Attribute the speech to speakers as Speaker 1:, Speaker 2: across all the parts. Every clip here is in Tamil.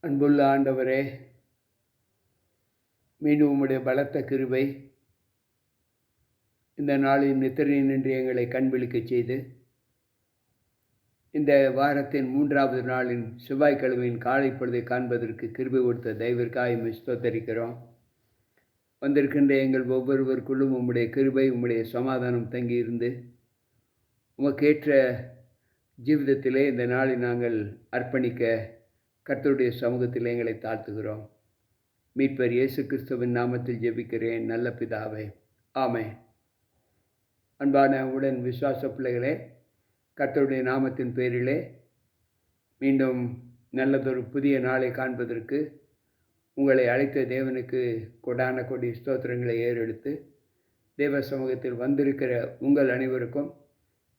Speaker 1: அன்புள்ள ஆண்டவரே, மீண்டும் உம்முடைய பலத்த கிருபை இந்த நாளின் நித்திரை நின்று எங்களை கண்விழிக்கச் செய்து, இந்த வாரத்தின் 3வது நாளின் செவ்வாய்க்கிழமையின் காலை பொழுதை காண்பதற்கு கிருபை கொடுத்த தயவிற்காக உம்மை ஸ்தோத்தரிக்கிறோம். வந்திருக்கின்ற எங்கள் ஒவ்வொருவருக்குள்ளும் உம்முடைய கிருபை, உம்முடைய சமாதானம் தங்கியிருந்து, உமக்கேற்ற ஜீவிதத்திலே இந்த நாளை நாங்கள் அர்ப்பணிக்க கர்த்தருடைய சமூகத்தில் எங்களை தாழ்த்துகிறோம். மீட்பர் இயேசு கிறிஸ்துவின் நாமத்தில் ஜெபிக்கிறேன் நல்ல பிதாவே, ஆமென். அன்பான உடன் விசுவாச பிள்ளைகளே, கர்த்தருடைய நாமத்தின் பேரிலே மீண்டும் நல்லதொரு புதிய நாளை காண்பதற்கு உங்களை அழைத்த தேவனுக்கு கொடான கொடி ஸ்தோத்திரங்களை ஏறெடுத்து தேவ சமூகத்தில் வந்திருக்கிற உங்கள் அனைவருக்கும்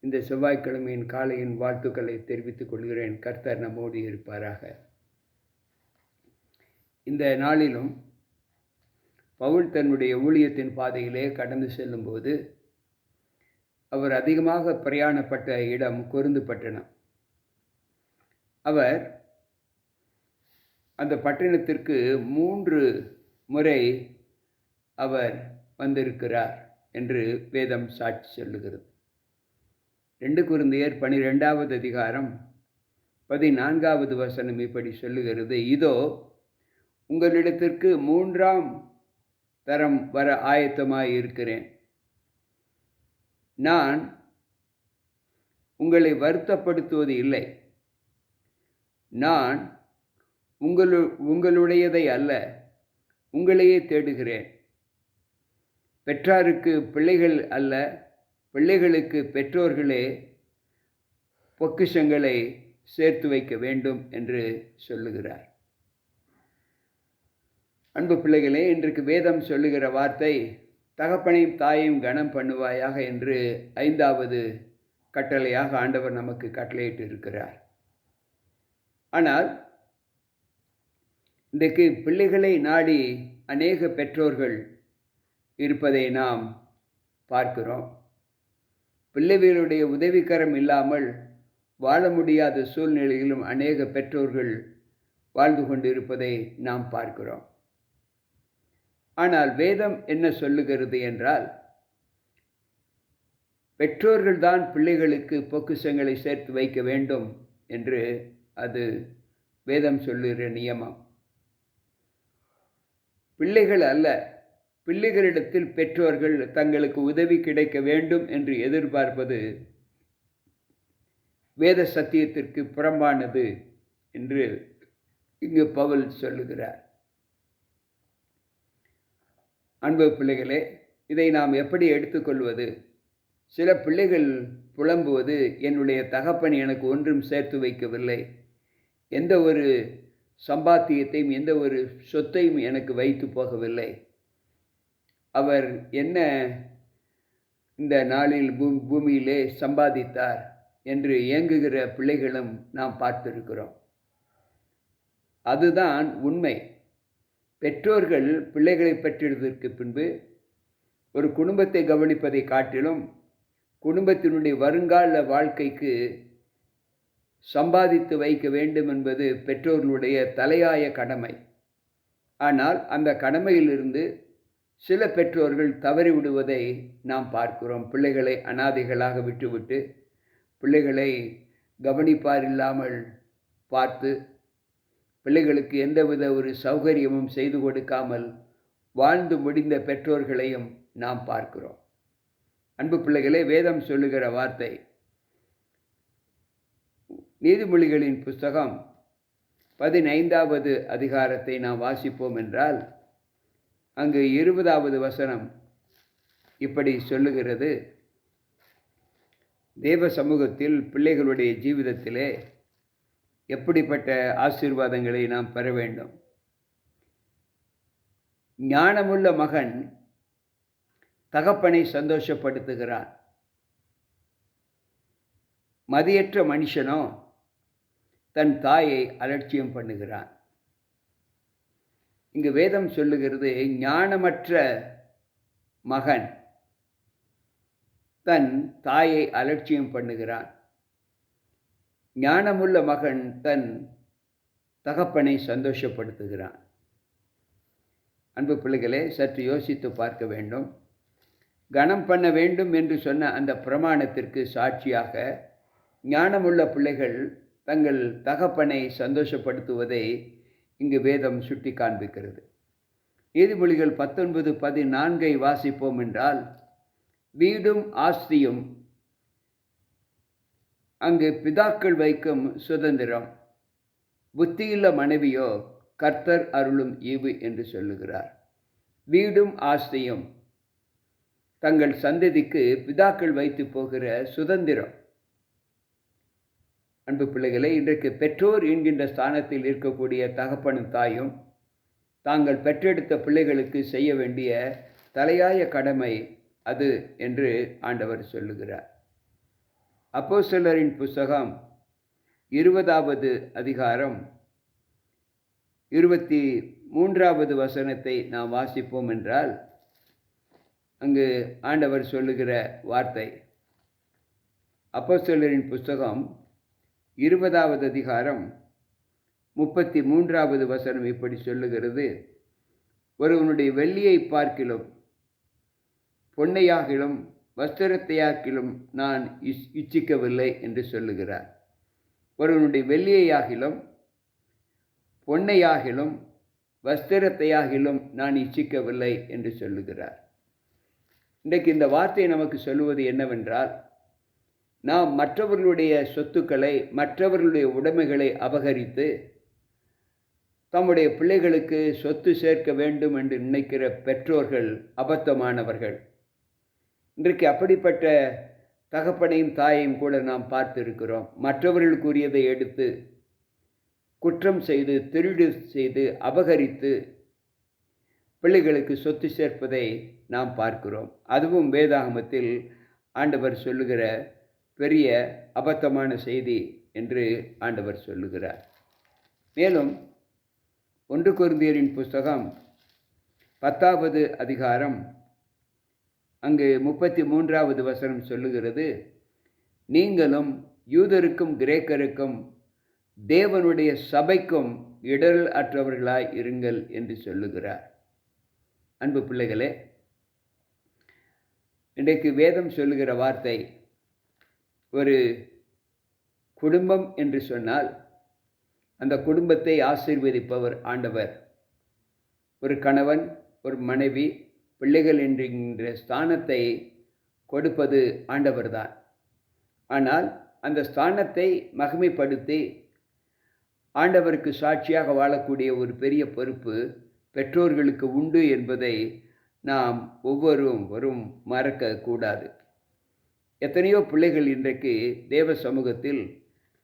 Speaker 1: இந்த செவ்வாய்க்கிழமையின் காலையின் வாழ்த்துக்களை தெரிவித்துக் கொள்கிறேன். கர்த்தர் நம்மோடு இருப்பாராக. இந்த நாளிலும் பவுல் தன்னுடைய ஊழியத்தின் பாதையிலே கடந்து செல்லும்போது அவர் அதிகமாக பிரயாணப்பட்ட இடம் கொரிந்து பட்டணம். அவர் அந்த பட்டணத்திற்கு 3 முறை அவர் வந்திருக்கிறார் என்று வேதம் சாட்சி சொல்லுகிறது. 2 கொரிந்தியர் 12வது அதிகாரம் 14வது வசனம் இப்படி சொல்லுகிறது: இதோ உங்களிடத்திற்கு 3ஆம் தரம் வர ஆயத்தமாய் இருக்கிறேன். நான் உங்களை வருத்தப்படுத்துவது இல்லை. நான் உங்களுடையதை அல்ல, உங்களையே தேடுகிறேன். பெற்றாருக்கு பிள்ளைகள் அல்ல, பிள்ளைகளுக்கு பெற்றோர்களே பொக்கிஷங்களை சேர்த்து வைக்க வேண்டும் என்று சொல்லுகிறார். அன்பு பிள்ளைகளே, இன்றைக்கு வேதம் சொல்லுகிற வார்த்தை தகப்பனையும் தாயையும் கனம் பண்ணுவாயாக என்று 5வது கட்டளையாக ஆண்டவர் நமக்கு கட்டளையிட்டு இருக்கிறார். ஆனால் இன்றைக்கு பிள்ளைகளை நாடி அநேக பெற்றோர்கள் இருப்பதை நாம் பார்க்கிறோம். பிள்ளைகளுடைய உதவிக்கரம் இல்லாமல் வாழ முடியாத சூழ்நிலையிலும் அநேக பெற்றோர்கள் வாழ்ந்து கொண்டிருப்பதை நாம் பார்க்கிறோம். ஆனால் வேதம் என்ன சொல்லுகிறது என்றால், பெற்றோர்கள்தான் பிள்ளைகளுக்கு பொக்கிஷங்களை சேர்த்து வைக்க வேண்டும் என்று அது வேதம் சொல்லுகிற நியமம். பிள்ளைகள் அல்ல, பிள்ளைகளிடத்தில் பெற்றோர்கள் தங்களுக்கு உதவி கிடைக்க வேண்டும் என்று எதிர்பார்ப்பது வேத சத்தியத்திற்கு புறம்பானது என்று இங்கு பவுல் சொல்லுகிறார். அன்பு பிள்ளைகளே, இதை நாம் எப்படி எடுத்துக்கொள்வது? சில பிள்ளைகள் புலம்புவது, என்னுடைய தகப்பன் எனக்கு ஒன்றும் சேர்த்து வைக்கவில்லை, எந்த ஒரு சம்பாத்தியத்தையும் எந்த ஒரு சொத்தையும் எனக்கு வைத்து போகவில்லை, அவர் என்ன இந்த நாளில் பூமியிலே சம்பாதித்தார் என்று ஏங்குகிற பிள்ளைகளும் நாம் பார்த்திருக்கிறோம். அதுதான் உண்மை. பெற்றோர்கள் பிள்ளைகளை பெற்றெடுத்ததற்கு பின்பு ஒரு குடும்பத்தை கவனிப்பதை காட்டிலும் குடும்பத்தினுடைய வருங்கால வாழ்க்கைக்கு சம்பாதித்து வைக்க வேண்டும் என்பது பெற்றோர்களுடைய தலையாய கடமை. ஆனால் அந்த கடமையிலிருந்து சில பெற்றோர்கள் தவறி விடுவதை நாம் பார்க்கிறோம். பிள்ளைகளை அனாதைகளாக விட்டுவிட்டு பிள்ளைகளை கவனிப்பார் இல்லாமல் பார்த்து பிள்ளைகளுக்கு எந்தவித ஒரு சௌகரியமும் செய்து கொடுக்காமல் வாழ்ந்து முடிந்த பெற்றோர்களையும் நாம் பார்க்கிறோம். அன்பு பிள்ளைகளே, வேதம் சொல்லுகிற வார்த்தை நீதிமொழிகளின் புஸ்தகம் 15வது அதிகாரத்தை நாம் வாசிப்போம் என்றால், அங்கு 20வது வசனம் இப்படி சொல்லுகிறது: தேவ சமூகத்தில் பிள்ளைகளுடைய ஜீவிதத்திலே எப்படிப்பட்ட ஆசீர்வாதங்களை நாம் பெற வேண்டும்? ஞானமுள்ள மகன் தகப்பனை சந்தோஷப்படுத்துகிறான், மதியற்ற மனுஷனோ தன் தாயை அலட்சியம் பண்ணுகிறான். இங்கு வேதம் சொல்லுகிறது, ஞானமற்ற மகன் தன் தாயை அலட்சியம் பண்ணுகிறான், ஞானமுள்ள மகன் தன் தகப்பனை சந்தோஷப்படுத்துகிறான். அன்பு பிள்ளைகளே, சற்று யோசித்து பார்க்க வேண்டும். கனம் பண்ண வேண்டும் என்று சொன்ன அந்த பிரமாணத்திற்கு சாட்சியாக ஞானமுள்ள பிள்ளைகள் தங்கள் தகப்பனை சந்தோஷப்படுத்துவதை இங்கு வேதம் சுட்டி காண்பிக்கிறது. நீதிமொழிகள் 19:14 வாசிப்போம் என்றால், வீடும் ஆஸ்தியும் அங்கு பிதாக்கள் வைக்கும் சுதந்திரம், புத்தியுள்ள மனைவியோ கர்த்தர் அருளும் ஈவு என்று சொல்லுகிறார். வீடும் ஆஸ்தியும் தங்கள் சந்ததிக்கு பிதாக்கள் வைத்து போகிற சுதந்திரம். அன்பு பிள்ளைகளை, இன்றைக்கு பெற்றோர் என்கின்ற ஸ்தானத்தில் இருக்கக்கூடிய தகப்பனும் தாயும் தாங்கள் பெற்றெடுத்த பிள்ளைகளுக்கு செய்ய வேண்டிய தலையாய கடமை அது என்று ஆண்டவர் சொல்லுகிறார். அப்போஸ்தலரின் புஸ்தகம் 20வது அதிகாரம் 23வது வசனத்தை நாம் வாசிப்போம் என்றால், அங்கு ஆண்டவர் சொல்லுகிற வார்த்தை, அப்போஸ்தலரின் புஸ்தகம் 20வது அதிகாரம் 33வது வசனம் இப்படி சொல்லுகிறது: ஒருவனுடைய வெள்ளியை பார்க்கிலும் பொன்னையாகிலும் வஸ்திரத்தையாக்கிலும் நான் இச்சிக்கவில்லை என்று சொல்லுகிறார். ஒருவனுடைய வெள்ளியையாகிலும் பொன்னையாகிலும் வஸ்திரத்தையாகிலும் நான் இச்சிக்கவில்லை என்று சொல்லுகிறார். இன்றைக்கு இந்த வார்த்தை நமக்கு சொல்லுவது என்னவென்றால், நாம் மற்றவர்களுடைய சொத்துக்களை, மற்றவர்களுடைய உடைமைகளை அபகரித்து தம்முடைய பிள்ளைகளுக்கு சொத்து சேர்க்க வேண்டும் என்று நினைக்கிற பெற்றோர்கள் அபத்தமானவர்கள். இன்றைக்கு அப்படிப்பட்ட தகப்பனையும் தாயையும் கூட நாம் பார்த்திருக்கிறோம். மற்றவர்களுக்குரியதை எடுத்து குற்றம் செய்து, திருடு செய்து, அபகரித்து பிள்ளைகளுக்கு சொத்து சேர்ப்பதை நாம் பார்க்கிறோம். அதுவும் வேதாகமத்தில் ஆண்டவர் சொல்லுகிற பெரிய அபத்தமான செய்தி என்று ஆண்டவர் சொல்லுகிறார். மேலும் 1 கொரிந்தியரின் புஸ்தகம் 10வது அதிகாரம் அங்கு 33வது வசனம் சொல்லுகிறது: நீங்களும் யூதருக்கும் கிரேக்கருக்கும் தேவனுடைய சபைக்கும் இடரல் அற்றவர்களாய் இருங்கள் என்று சொல்லுகிறார். அன்பு பிள்ளைகளே, இன்றைக்கு வேதம் சொல்லுகிற வார்த்தை, ஒரு குடும்பம் என்று சொன்னால் அந்த குடும்பத்தை ஆசீர்வதிப்பவர் ஆண்டவர். ஒரு கணவன், ஒரு மனைவி, பிள்ளைகள் என்கின்ற ஸ்தானத்தை கொடுப்பது ஆண்டவர்தான். ஆனால் அந்த ஸ்தானத்தை மகிமைப்படுத்தி ஆண்டவருக்கு சாட்சியாக வாழக்கூடிய ஒரு பெரிய பொறுப்பு பெற்றோர்களுக்கு உண்டு என்பதை நாம் ஒவ்வொருவரும் மறக்கக்கூடாது. எத்தனையோ பிள்ளைகள் இன்றைக்கு தேவ சமூகத்தில்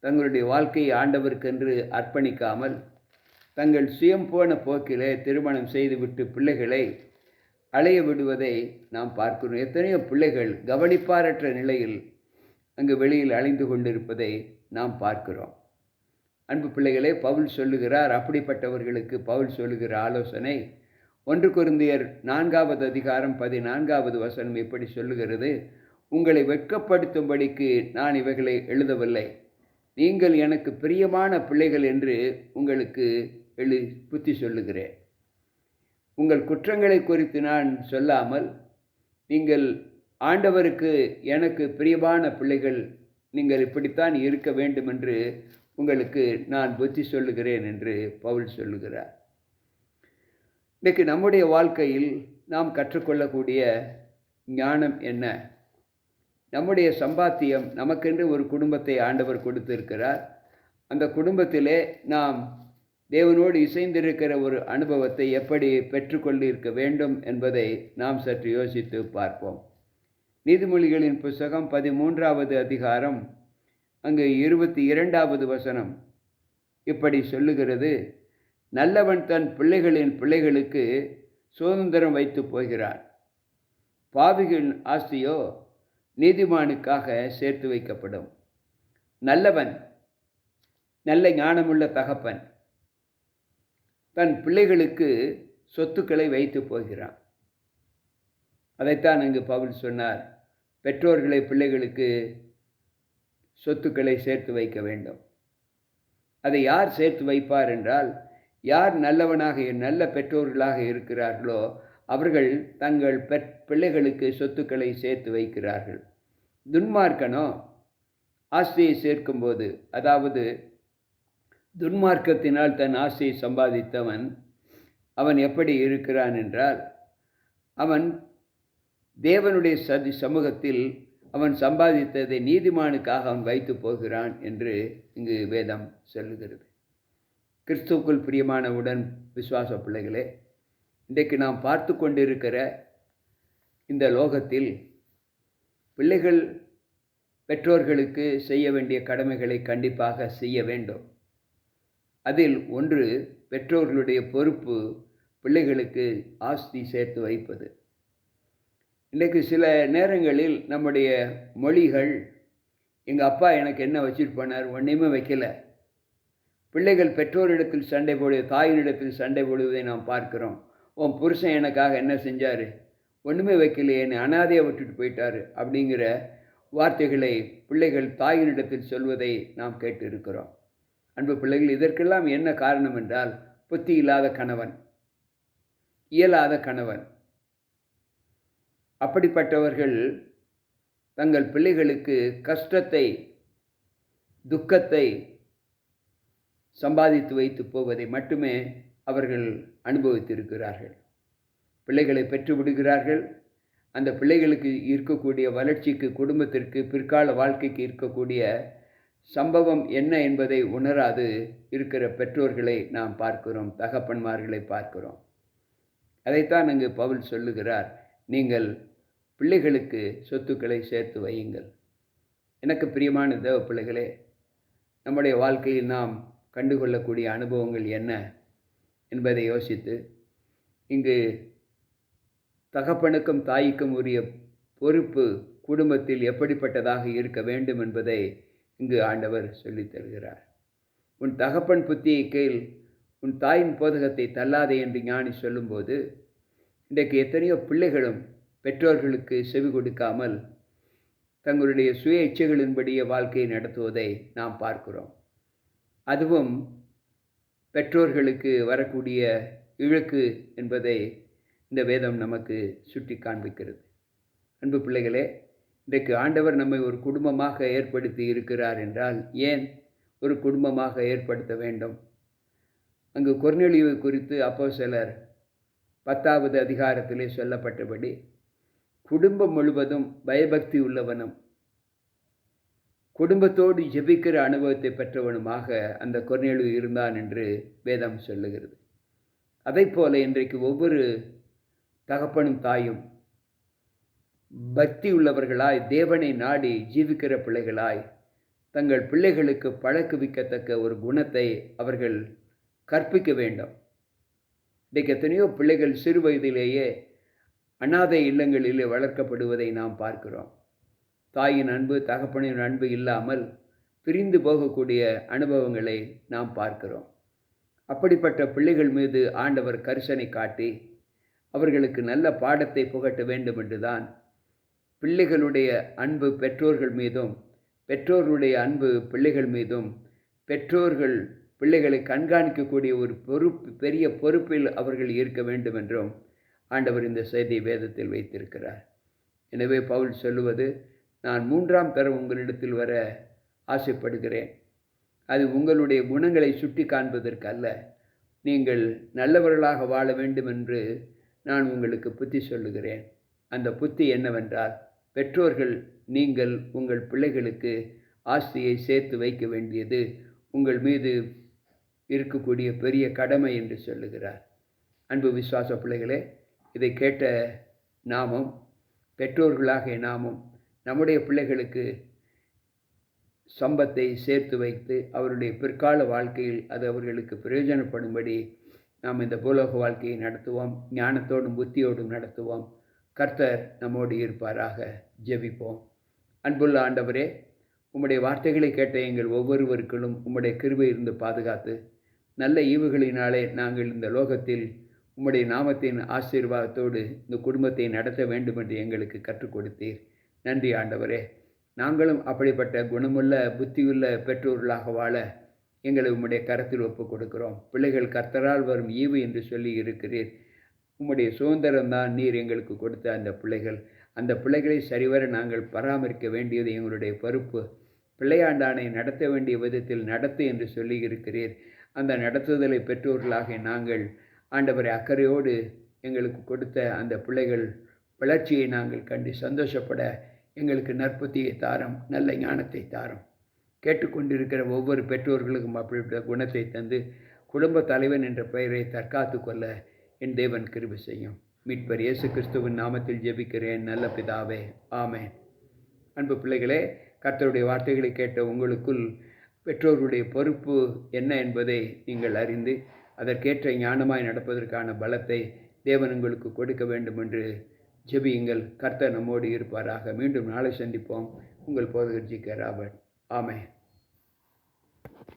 Speaker 1: தங்களுடைய வாழ்க்கையை ஆண்டவருக்கென்று அர்ப்பணிக்காமல் தங்கள் சுயம் போன போக்கிலே திருமணம் செய்துவிட்டு பிள்ளைகளை அலைய விடுவதை நாம் பார்க்கிறோம். எத்தனையோ பிள்ளைகள் கவனிப்பாரற்ற நிலையில் அங்கு வெளியில் அலைந்து கொண்டிருப்பதை நாம் பார்க்கிறோம். அன்பு பிள்ளைகளே, பவுல் சொல்லுகிறார், அப்படிப்பட்டவர்களுக்கு பவுல் சொல்லுகிற ஆலோசனை 1 கொரிந்தியர் 4வது அதிகாரம் 14வது வசனம் இப்படி சொல்லுகிறது: உங்களை வெட்கப்படுத்தும்படிக்கு நான் இவைகளை எழுதவில்லை, நீங்கள் எனக்கு பிரியமான பிள்ளைகள் என்று உங்களுக்கு புத்தி சொல்லுகிறேன். உங்கள் குற்றங்களை குறித்து நான் சொல்லாமல், நீங்கள் ஆண்டவருக்கு எனக்கு பிரியமான பிள்ளைகள், நீங்கள் இப்படித்தான் இருக்க வேண்டும் என்று உங்களுக்கு நான் புத்தி சொல்லுகிறேன் என்று பவுல் சொல்லுகிறார். இன்றைக்கு நம்முடைய வாழ்க்கையில் நாம் கற்றுக்கொள்ளக்கூடிய ஞானம் என்ன? நம்முடைய சம்பாத்தியம், நமக்கென்று ஒரு குடும்பத்தை ஆண்டவர் கொடுத்திருக்கிறார். அந்த குடும்பத்திலே நாம் தேவனோடு இசைந்திருக்கிற ஒரு அனுபவத்தை எப்படி பெற்றுக்கொண்டிருக்க வேண்டும் என்பதை நாம் சற்று யோசித்து பார்ப்போம். நீதிமொழிகளின் புஸ்தகம் 13வது அதிகாரம் அங்கு 22வது வசனம் இப்படி சொல்லுகிறது: நல்லவன் தன் பிள்ளைகளின் பிள்ளைகளுக்கு சுதந்திரம் வைத்து போகிறான், பாவிகளின் ஆஸ்தியோ நீதிமானுக்காக சேர்த்து வைக்கப்படும். நல்லவன், நல்ல ஞானமுள்ள தகப்பன் தன் பிள்ளைகளுக்கு சொத்துக்களை வைத்து போகிறான். அதைத்தான் அங்கு பவுல் சொன்னார், பெற்றோர்களை பிள்ளைகளுக்கு சொத்துக்களை சேர்த்து வைக்க வேண்டும். அதை யார் சேர்த்து வைப்பார் என்றால், யார் நல்ல பெற்றோர்களாக இருக்கிறார்களோ அவர்கள் தங்கள் பிள்ளைகளுக்கு சொத்துக்களை சேர்த்து வைக்கிறார்கள். துன்மார்க்கனோ ஆஸ்தியை சேர்க்கும்போது, அதாவது துன்மார்க்கத்தினால் தன் ஆசையை சம்பாதித்தவன் அவன் எப்படி இருக்கிறான் என்றால், அவன் தேவனுடைய சமூகத்தில் அவன் சம்பாதித்ததை நீதிமானுக்காக அவன் வைத்து போகிறான் என்று இங்கு வேதம் சொல்லுகிறது. கிறிஸ்துவுக்குள் பிரியமான விசுவாச பிள்ளைகளே, இன்றைக்கு நாம் பார்த்து கொண்டிருக்கிற இந்த லோகத்தில் பிள்ளைகள் பெற்றோர்களுக்கு செய்ய வேண்டிய கடமைகளை கண்டிப்பாக செய்ய வேண்டும். அதில் ஒன்று, பெற்றோர்களுடைய பொறுப்பு பிள்ளைகளுக்கு ஆஸ்தி சேர்த்து வைப்பது. இன்றைக்கு சில நேரங்களில் நம்முடைய மொழிகள், எங்கள் அப்பா எனக்கு என்ன வச்சுட்டு போனார், ஒன்றையுமே வைக்கலை. பிள்ளைகள் பெற்றோரிடத்தில் சண்டை போடுவது, தாயினிடத்தில் சண்டை போடுவதை நாம் பார்க்கிறோம். உன் புருஷன் எனக்காக என்ன செஞ்சார், ஒன்றுமே வைக்கலையே, என்னை அனாதையாக விட்டுட்டு போயிட்டார் அப்படிங்கிற வார்த்தைகளை பிள்ளைகள் தாயினிடத்தில் சொல்வதை நாம் கேட்டு இருக்கிறோம். அன்பு பிள்ளைகள், இதற்கெல்லாம் என்ன காரணம் என்றால், புத்தி இல்லாத கணவன், இயலாத கணவன். அப்படிப்பட்டவர்கள் தங்கள் பிள்ளைகளுக்கு கஷ்டத்தை, துக்கத்தை சம்பாதித்து வைத்து போவதை மட்டுமே அவர்கள் அனுபவித்திருக்கிறார்கள். பிள்ளைகளை பெற்று விடுகிறார்கள். அந்த பிள்ளைகளுக்கு இருக்கக்கூடிய வளர்ச்சிக்கு, குடும்பத்திற்கு, பிற்கால வாழ்க்கைக்கு இருக்கக்கூடிய சம்பவம் என்ன என்பதை உணராது இருக்கிற பெற்றோர்களை நாம் பார்க்கிறோம், தகப்பன்மார்களை பார்க்கிறோம். அதைத்தான் அங்கு பவுல் சொல்லுகிறார், நீங்கள் பிள்ளைகளுக்கு சொத்துக்களை சேர்த்து வையுங்கள். எனக்கு பிரியமான தேவ பிள்ளைகளே, நம்முடைய வாழ்க்கையில் நாம் கண்டுகொள்ளக்கூடிய அனுபவங்கள் என்ன என்பதை யோசித்து, இங்கு தகப்பனுக்கும் தாய்க்கும் உரிய பொறுப்பு குடும்பத்தில் எப்படிப்பட்டதாக இருக்க வேண்டும் என்பதை இங்கு ஆண்டவர் சொல்லித் தருகிறார். உன் தகப்பன் புத்தியை கேள், உன் தாயின் போதகத்தை தள்ளாதே என்று ஞானி சொல்லும்போது, இன்றைக்கு எத்தனையோ பிள்ளைகளும் பெற்றோர்களுக்கு செவி கொடுக்காமல் தங்களுடைய சுய இச்சைகளின்படியே வாழ்க்கையை நடத்துவதை நாம் பார்க்கிறோம். அதுவும் பெற்றோர்களுக்கு வரக்கூடிய இழுக்கு என்பதை இந்த வேதம் நமக்கு சுட்டி காண்பிக்கிறது. அன்பு பிள்ளைகளே, இன்றைக்கு ஆண்டவர் நம்மை ஒரு குடும்பமாக ஏற்படுத்தி இருக்கிறார் என்றால், ஏன் ஒரு குடும்பமாக ஏற்படுத்த வேண்டும்? அங்கு கொர்நேலியுவை குறித்து அப்போஸ்தலர் 10வது அதிகாரத்திலே சொல்லப்பட்டபடி, குடும்பம் முழுவதும் பயபக்தி உள்ளவனும் குடும்பத்தோடு ஜெபிக்கிற அனுபவத்தை பெற்றவனுமாக அந்த கொர்நேலியு இருந்தான் என்று வேதம் சொல்லுகிறது. அதைப்போல இன்றைக்கு ஒவ்வொரு தகப்பனும் தாயும் பக்தி உள்ளவர்களாய், தேவனை நாடி ஜீவிக்கிற பிள்ளைகளாய், தங்கள் பிள்ளைகளுக்கு பழக்குவிக்கத்தக்க ஒரு குணத்தை அவர்கள் கற்பிக்க வேண்டும். இன்றைக்கு எத்தனையோ பிள்ளைகள் சிறு வயதிலேயே அனாதை இல்லங்களிலே வளர்க்கப்படுவதை நாம் பார்க்கிறோம். தாயின் அன்பு, தகப்பனின் அன்பு இல்லாமல் பிரிந்து போகக்கூடிய அனுபவங்களை நாம் பார்க்கிறோம். அப்படிப்பட்ட பிள்ளைகள் மீது ஆண்டவர் கரிசனை காட்டி அவர்களுக்கு நல்ல பாடத்தை புகட்ட வேண்டும் என்றுதான் பிள்ளைகளுடைய அன்பு பெற்றோர்கள் மீதும், பெற்றோர்களுடைய அன்பு பிள்ளைகள் மீதும், பெற்றோர்கள் பிள்ளைகளை கண்காணிக்கக்கூடிய ஒரு பெரிய பொறுப்பில் அவர்கள் இருக்க வேண்டும் என்றும் ஆண்டவர் இந்த செய்தியை வேதத்தில் வைத்திருக்கிறார். எனவே பவுல் சொல்லுவது, நான் 3ஆம் தரம் உங்களிடத்தில் வர ஆசைப்படுகிறேன். அது உங்களுடைய குணங்களை சுட்டி காண்பதற்கு அல்ல, நீங்கள் நல்லவர்களாக வாழ வேண்டும் என்று நான் உங்களுக்கு புத்தி சொல்லுகிறேன். அந்த புத்தி என்னவென்றால், பெற்றோர்கள் நீங்கள் உங்கள் பிள்ளைகளுக்கு ஆஸ்தியை சேர்த்து வைக்க வேண்டியது உங்கள் மீது இருக்கக்கூடிய பெரிய கடமை என்று சொல்லுகிறார். அன்பு விசுவாச பிள்ளைகளே, இதை கேட்ட நாமும், பெற்றோர்களாகிய நாமும் நம்முடைய பிள்ளைகளுக்கு சம்பத்தை சேர்த்து வைத்து அவருடைய பிற்கால வாழ்க்கையில் அது அவர்களுக்கு பிரயோஜனப்படும்படி நாம் இந்த பூலோக வாழ்க்கையை நடத்துவோம். ஞானத்தோடும் புத்தியோடும் நடத்துவோம். கர்த்தர் நம்மோடு இருப்பாராக. ஜெபிப்போம். அன்புள்ள ஆண்டவரே, உம்முடைய வார்த்தைகளை கேட்ட எங்கள் ஒவ்வொருவருக்கும் உம்முடைய கிருபை இருந்து பாதுகாத்து, நல்ல ஈவுகளினாலே நாங்கள் இந்த லோகத்தில் உம்முடைய நாமத்தின் ஆசீர்வாதத்தோடு இந்த குடும்பத்தை நடத்த வேண்டும் என்று எங்களுக்கு கற்றுக் கொடுத்தீர். நன்றி ஆண்டவரே. நாங்களும் அப்படிப்பட்ட குணமுள்ள, புத்தியுள்ள பெற்றோர்களாக வாழ எங்களை உம்முடைய கரத்தில் ஒப்புக் கொடுக்கிறோம். பிள்ளைகள் கர்த்தரால் வரும் ஈவு என்று சொல்லி இருக்கிறீர். உம்முடைய சுதந்திரம்தான் நீர் எங்களுக்கு கொடுத்த அந்த பிள்ளைகள். அந்த பிள்ளைகளை சரிவர நாங்கள் பராமரிக்க வேண்டியது எங்களுடைய பொறுப்பு. பிள்ளையாண்டானை நடத்த வேண்டிய விதத்தில் நடத்து என்று சொல்லி இருக்கிறீர். அந்த நடத்துதலை பெற்றோர்களாக நாங்கள் ஆண்டவரை அக்கறையோடு எங்களுக்கு கொடுத்த அந்த பிள்ளைகள் வளர்ச்சியை நாங்கள் கண்டு சந்தோஷப்பட எங்களுக்கு நற்புத்தியை தாரும், நல்ல ஞானத்தை தாரும். கேட்டுக்கொண்டிருக்கிற ஒவ்வொரு பெற்றோர்களுக்கும் அப்படிப்பட்ட குணத்தை தந்து குடும்ப தலைவன் என்ற பெயரை தற்காத்து கொள்ள என் தேவன் கிருபை செய்யும். மீட்பர் இயேசு கிறிஸ்துவின் நாமத்தில் ஜெபிக்கிறேன் நல்ல பிதாவே, ஆமென். அன்பு பிள்ளைகளே, கர்த்தருடைய வார்த்தைகளை கேட்ட உங்களுக்குள் பெற்றோருடைய பொறுப்பு என்ன என்பதை நீங்கள் அறிந்து அதற்கேற்ற ஞானமாய் நடப்பதற்கான பலத்தை தேவன் உங்களுக்கு கொடுக்க வேண்டும் என்று ஜெபியுங்கள். கர்த்தர் நம்மோடு இருப்பாராக. மீண்டும் நாளை சந்திப்போம். உங்கள் போதகர் ஜி.கே. ராபர்ட். ஆமென்.